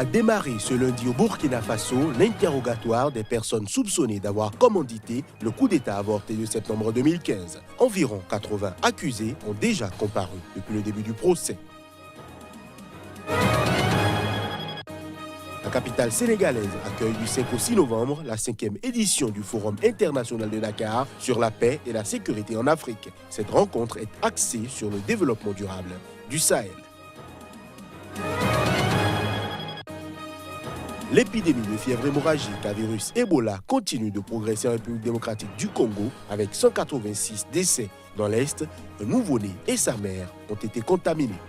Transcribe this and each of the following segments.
A démarré ce lundi au Burkina Faso l'interrogatoire des personnes soupçonnées d'avoir commandité le coup d'État avorté de septembre 2015. Environ 80 accusés ont déjà comparu depuis le début du procès. La capitale sénégalaise accueille du 5 au 6 novembre la 5e édition du Forum international de Dakar sur la paix et la sécurité en Afrique. Cette rencontre est axée sur le développement durable du Sahel. L'épidémie de fièvre hémorragique à virus Ebola continue de progresser en République démocratique du Congo avec 186 décès. Dans l'Est, un nouveau-né et sa mère ont été contaminés.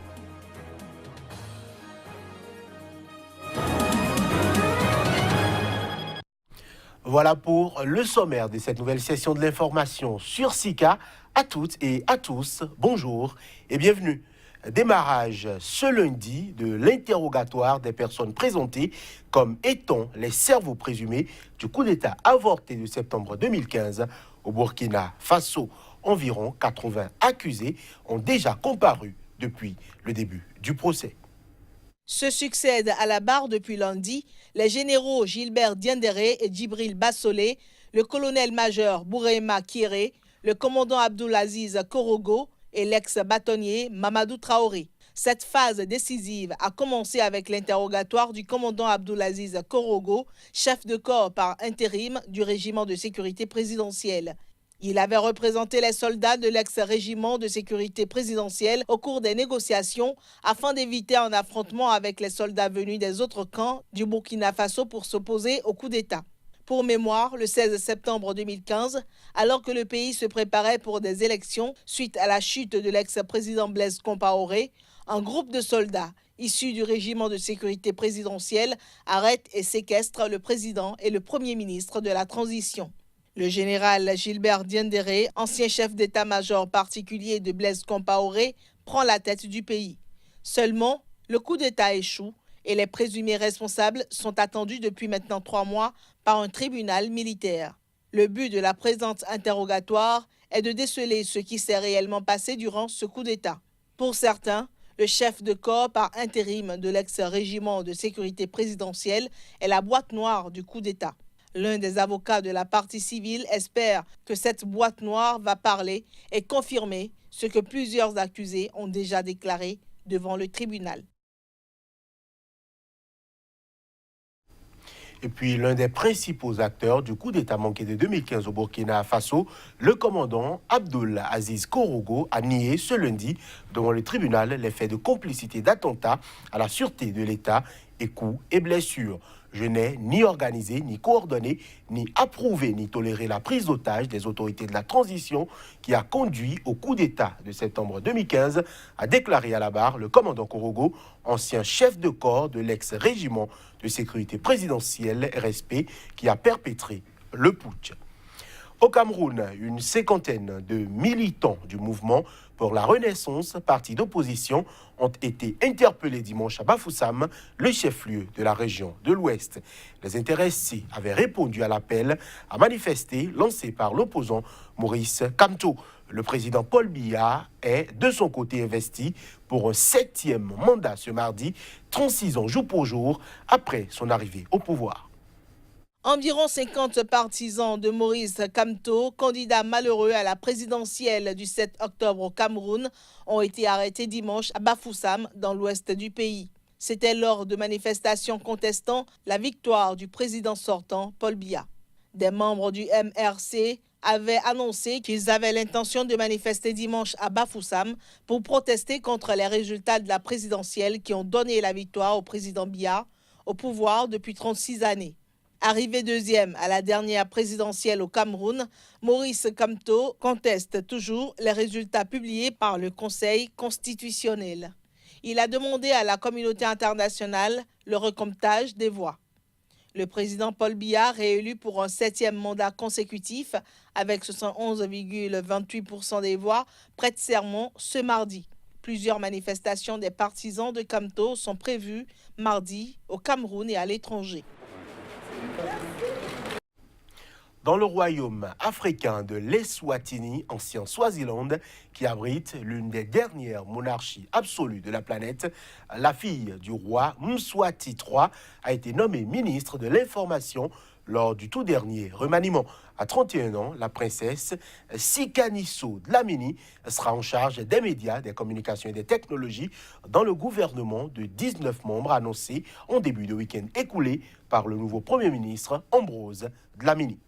Voilà pour le sommaire de cette nouvelle session de l'information sur SICA. À toutes et à tous, bonjour et bienvenue. Démarrage ce lundi de l'interrogatoire des personnes présentées comme étant les cerveaux présumés du coup d'État avorté de septembre 2015 au Burkina Faso. Environ 80 accusés ont déjà comparu depuis le début du procès. Se succèdent à la barre depuis lundi les généraux Gilbert Diendéré et Djibril Bassolé, le colonel-major Bourema Kéré, le commandant Abdoulaziz Korogo et l'ex-bâtonnier Mamadou Traoré. Cette phase décisive a commencé avec l'interrogatoire du commandant Abdoulaziz Korogo, chef de corps par intérim du régiment de sécurité présidentielle. Il avait représenté les soldats de l'ex-régiment de sécurité présidentielle au cours des négociations afin d'éviter un affrontement avec les soldats venus des autres camps du Burkina Faso pour s'opposer au coup d'État. Pour mémoire, le 16 septembre 2015, alors que le pays se préparait pour des élections suite à la chute de l'ex-président Blaise Compaoré, un groupe de soldats issus du régiment de sécurité présidentielle arrête et séquestre le président et le premier ministre de la transition. Le général Gilbert Diendéré, ancien chef d'état-major particulier de Blaise Compaoré, prend la tête du pays. Seulement, le coup d'État échoue et les présumés responsables sont attendus depuis maintenant 3 mois par un tribunal militaire. Le but de la présente interrogatoire est de déceler ce qui s'est réellement passé durant ce coup d'État. Pour certains, le chef de corps par intérim de l'ex-régiment de sécurité présidentielle est la boîte noire du coup d'État. L'un des avocats de la partie civile espère que cette boîte noire va parler et confirmer ce que plusieurs accusés ont déjà déclaré devant le tribunal. Et puis l'un des principaux acteurs du coup d'État manqué de 2015 au Burkina Faso, le commandant Abdoulaziz Korogo, a nié ce lundi devant le tribunal les faits de complicité d'attentat à la sûreté de l'État et coups et blessures. Je n'ai ni organisé, ni coordonné, ni approuvé, ni toléré la prise d'otage des autorités de la transition qui a conduit au coup d'État de septembre 2015, a déclaré à la barre le commandant Korogo, ancien chef de corps de l'ex-régiment de sécurité présidentielle RSP qui a perpétré le putsch. Au Cameroun, une cinquantaine de militants du mouvement pour la Renaissance, parti d'opposition, ont été interpellés dimanche à Bafoussam, le chef-lieu de la région de l'Ouest. Les intéressés avaient répondu à l'appel à manifester lancé par l'opposant Maurice Kamto. Le président Paul Biya est de son côté investi pour un 7e mandat ce mardi, 36 ans jour pour jour après son arrivée au pouvoir. Environ 50 partisans de Maurice Kamto, candidat malheureux à la présidentielle du 7 octobre au Cameroun, ont été arrêtés dimanche à Bafoussam, dans l'ouest du pays. C'était lors de manifestations contestant la victoire du président sortant, Paul Biya. Des membres du MRC avaient annoncé qu'ils avaient l'intention de manifester dimanche à Bafoussam pour protester contre les résultats de la présidentielle qui ont donné la victoire au président Biya, au pouvoir depuis 36 années. Arrivé deuxième à la dernière présidentielle au Cameroun, Maurice Kamto conteste toujours les résultats publiés par le Conseil constitutionnel. Il a demandé à la communauté internationale le recomptage des voix. Le président Paul Biya, réélu pour un 7e mandat consécutif avec 71,28% des voix, prête serment ce mardi. Plusieurs manifestations des partisans de Kamto sont prévues mardi au Cameroun et à l'étranger. Dans le royaume africain de l'Eswatini, ancien Swaziland, qui abrite l'une des dernières monarchies absolues de la planète, la fille du roi Mswati III a été nommée ministre de l'Information lors du tout dernier remaniement. À 31 ans, la princesse Sikaniso Dlamini sera en charge des médias, des communications et des technologies dans le gouvernement de 19 membres annoncé en début de week-end écoulé par le nouveau Premier ministre Ambrose Dlamini.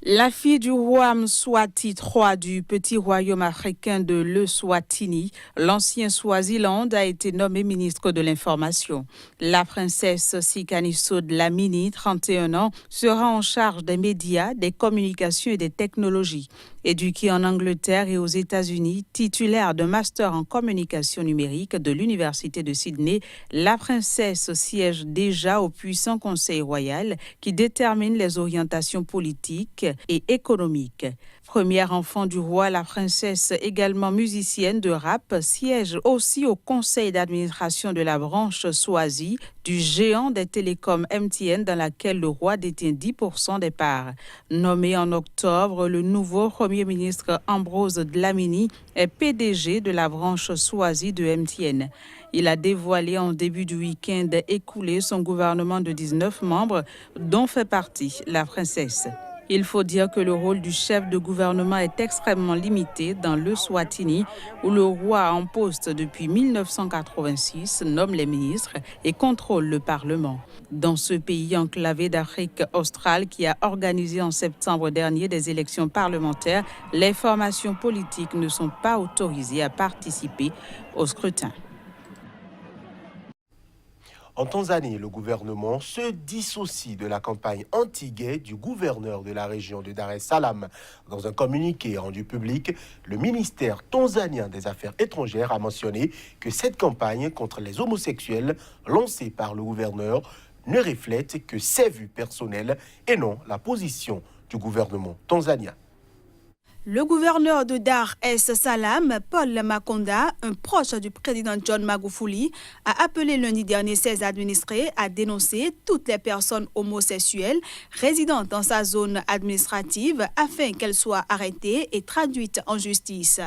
La fille du roi Mswati III du petit royaume africain de l'Eswatini, l'ancien Swaziland, a été nommée ministre de l'Information. La princesse Sikaniso Dlamini, 31 ans, sera en charge des médias, des communications et des technologies. Éduquée en Angleterre et aux États-Unis, titulaire d'un master en communication numérique de l'Université de Sydney, la princesse siège déjà au puissant Conseil royal qui détermine les orientations politiques et économiques. Première enfant du roi, la princesse, également musicienne de rap, siège aussi au conseil d'administration de la branche Swazi du géant des télécoms MTN dans laquelle le roi détient 10% des parts. Nommé en octobre, le nouveau premier ministre Ambrose Dlamini est PDG de la branche Swazi de MTN. Il a dévoilé en début du week-end écoulé son gouvernement de 19 membres, dont fait partie la princesse. Il faut dire que le rôle du chef de gouvernement est extrêmement limité dans l'Eswatini, où le roi en poste depuis 1986 nomme les ministres et contrôle le Parlement. Dans ce pays enclavé d'Afrique australe qui a organisé en septembre dernier des élections parlementaires, les formations politiques ne sont pas autorisées à participer au scrutin. En Tanzanie, le gouvernement se dissocie de la campagne anti-gay du gouverneur de la région de Dar es Salaam. Dans un communiqué rendu public, le ministère tanzanien des Affaires étrangères a mentionné que cette campagne contre les homosexuels lancée par le gouverneur ne reflète que ses vues personnelles et non la position du gouvernement tanzanien. Le gouverneur de Dar es Salaam, Paul Makonda, un proche du président John Magufuli, a appelé lundi dernier ses administrés à dénoncer toutes les personnes homosexuelles résidant dans sa zone administrative afin qu'elles soient arrêtées et traduites en justice.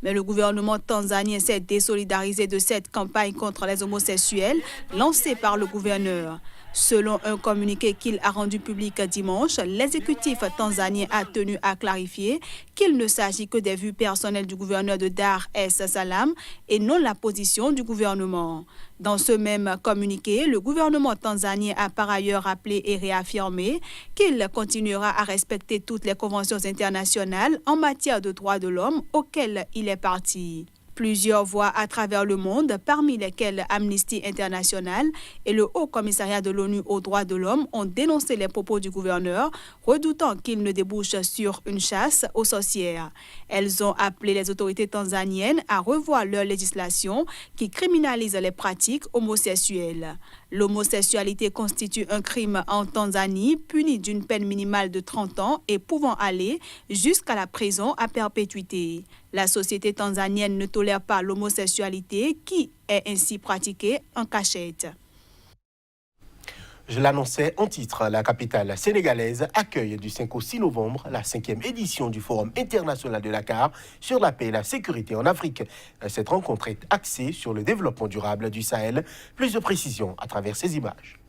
Mais le gouvernement tanzanien s'est désolidarisé de cette campagne contre les homosexuels lancée par le gouverneur. Selon un communiqué qu'il a rendu public dimanche, l'exécutif tanzanien a tenu à clarifier qu'il ne s'agit que des vues personnelles du gouverneur de Dar es Salaam et non la position du gouvernement. Dans ce même communiqué, le gouvernement tanzanien a par ailleurs appelé et réaffirmé qu'il continuera à respecter toutes les conventions internationales en matière de droits de l'homme auxquelles il est parti. Plusieurs voix à travers le monde, parmi lesquelles Amnesty International et le Haut Commissariat de l'ONU aux droits de l'homme, ont dénoncé les propos du gouverneur, redoutant qu'il ne débouche sur une chasse aux sorcières. Elles ont appelé les autorités tanzaniennes à revoir leur législation qui criminalise les pratiques homosexuelles. L'homosexualité constitue un crime en Tanzanie, puni d'une peine minimale de 30 ans et pouvant aller jusqu'à la prison à perpétuité. La société tanzanienne ne tolère pas l'homosexualité qui est ainsi pratiquée en cachette. Je l'annonçais en titre, la capitale sénégalaise accueille du 5 au 6 novembre la 5e édition du Forum international de Dakar sur la paix et la sécurité en Afrique. Cette rencontre est axée sur le développement durable du Sahel. Plus de précisions à travers ces images.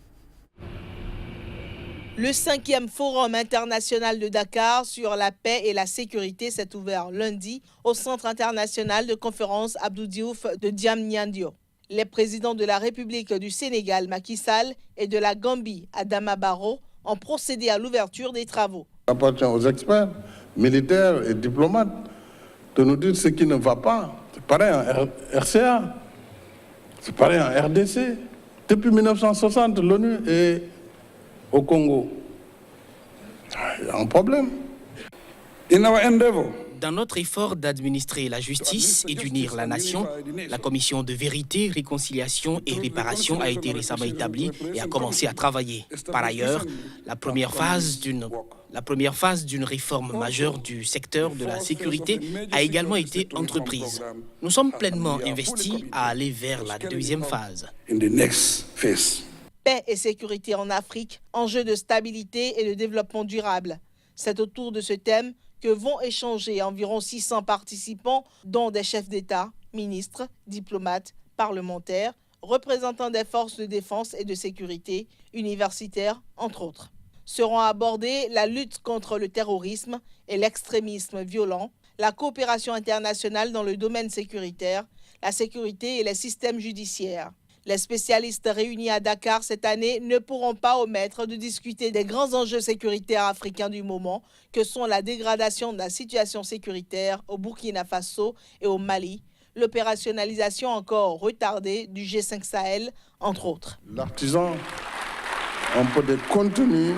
Le 5e Forum international de Dakar sur la paix et la sécurité s'est ouvert lundi au Centre international de conférence Abdou Diouf de Diamniadio. Les présidents de la République du Sénégal, Macky Sall, et de la Gambie, Adama Barrow, ont procédé à l'ouverture des travaux. Il appartient aux experts, militaires et diplomates de nous dire ce qui ne va pas. C'est pareil en RCA, c'est pareil en RDC. Depuis 1960, l'ONU est au Congo. Il y a un problème. In our endeavor, dans notre effort d'administrer la justice et d'unir la nation, la commission de vérité, réconciliation et réparation a été récemment établie et a commencé à travailler. Par ailleurs, la première phase d'une réforme majeure du secteur de la sécurité a également été entreprise. Nous sommes pleinement investis à aller vers la deuxième phase. Paix et sécurité en Afrique, enjeux de stabilité et de développement durable. C'est autour de ce thème que vont échanger environ 600 participants, dont des chefs d'État, ministres, diplomates, parlementaires, représentants des forces de défense et de sécurité, universitaires, entre autres. Seront abordées la lutte contre le terrorisme et l'extrémisme violent, la coopération internationale dans le domaine sécuritaire, la sécurité et les systèmes judiciaires. Les spécialistes réunis à Dakar cette année ne pourront pas omettre de discuter des grands enjeux sécuritaires africains du moment, que sont la dégradation de la situation sécuritaire au Burkina Faso et au Mali, l'opérationnalisation encore retardée du G5 Sahel, entre autres. L'artisan, un peu de contenu.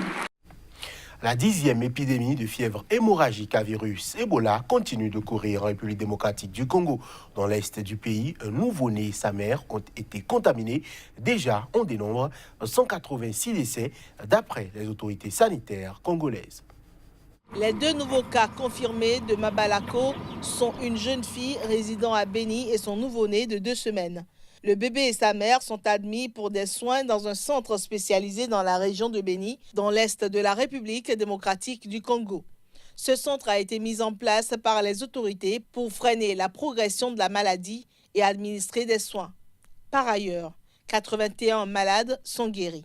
La 10e épidémie de fièvre hémorragique à virus Ebola continue de courir en République démocratique du Congo. Dans l'est du pays, un nouveau-né et sa mère ont été contaminés. Déjà, on dénombre 186 décès d'après les autorités sanitaires congolaises. Les 2 nouveaux cas confirmés de Mabalako sont une jeune fille résidant à Béni et son nouveau-né de 2 semaines. Le bébé et sa mère sont admis pour des soins dans un centre spécialisé dans la région de Béni, dans l'est de la République démocratique du Congo. Ce centre a été mis en place par les autorités pour freiner la progression de la maladie et administrer des soins. Par ailleurs, 81 malades sont guéris.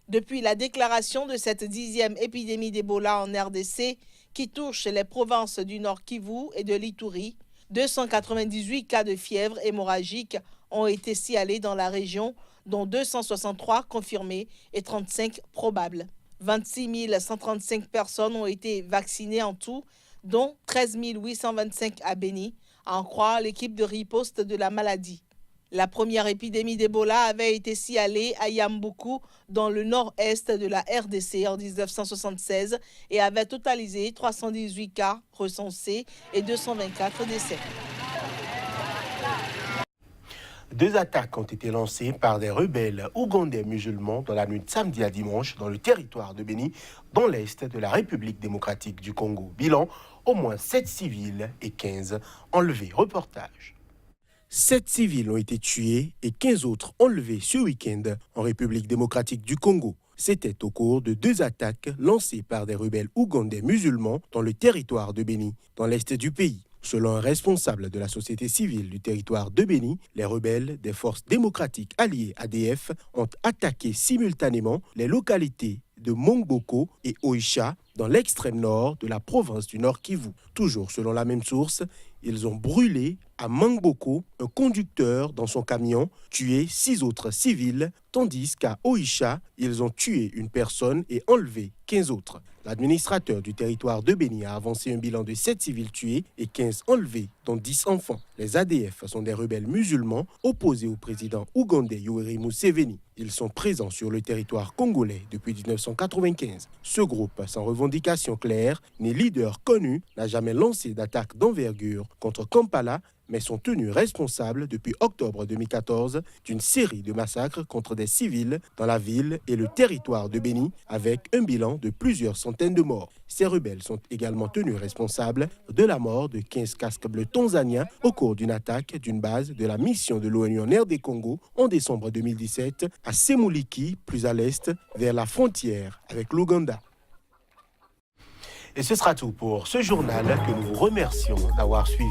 Depuis la déclaration de cette 10e épidémie d'Ebola en RDC, qui touche les provinces du Nord Kivu et de l'Ituri, 298 cas de fièvre hémorragique ont été signalés dans la région, dont 263 confirmés et 35 probables. 26 135 personnes ont été vaccinées en tout, dont 13 825 à Béni, à en croire l'équipe de riposte de la maladie. La première épidémie d'Ebola avait été signalée à Yamboukou, dans le nord-est de la RDC en 1976 et avait totalisé 318 cas recensés et 224 décès. 2 attaques ont été lancées par des rebelles ougandais musulmans dans la nuit de samedi à dimanche dans le territoire de Béni, dans l'est de la République démocratique du Congo. Bilan, au moins 7 civils et 15 enlevés. Reportage. 7 civils ont été tués et 15 autres enlevés ce week-end en République démocratique du Congo. C'était au cours de 2 attaques lancées par des rebelles ougandais musulmans dans le territoire de Béni, dans l'est du pays. Selon un responsable de la société civile du territoire de Béni, les rebelles des forces démocratiques alliées ADF ont attaqué simultanément les localités de Mongboko et Oicha dans l'extrême nord de la province du Nord Kivu. Toujours selon la même source, ils ont brûlé à Mongboko un conducteur dans son camion, tué 6 autres civils, tandis qu'à Oicha, ils ont tué une personne et enlevé 15 autres. L'administrateur du territoire de Béni a avancé un bilan de 7 civils tués et 15 enlevés, dont 10 enfants. Les ADF sont des rebelles musulmans opposés au président ougandais Yoweri Museveni. Ils sont présents sur le territoire congolais depuis 1995. Ce groupe, sans revendication claire ni leader connu, n'a jamais lancé d'attaque d'envergure contre Kampala, mais sont tenus responsables depuis octobre 2014 d'une série de massacres contre des civils dans la ville et le territoire de Béni, avec un bilan de plusieurs centaines de morts. Ces rebelles sont également tenus responsables de la mort de 15 casques bleus tanzaniens au cours d'une attaque d'une base de la mission de l'ONU en RD Congo en décembre 2017 à Semuliki, plus à l'est, vers la frontière avec l'Ouganda. Et ce sera tout pour ce journal que nous vous remercions d'avoir suivi.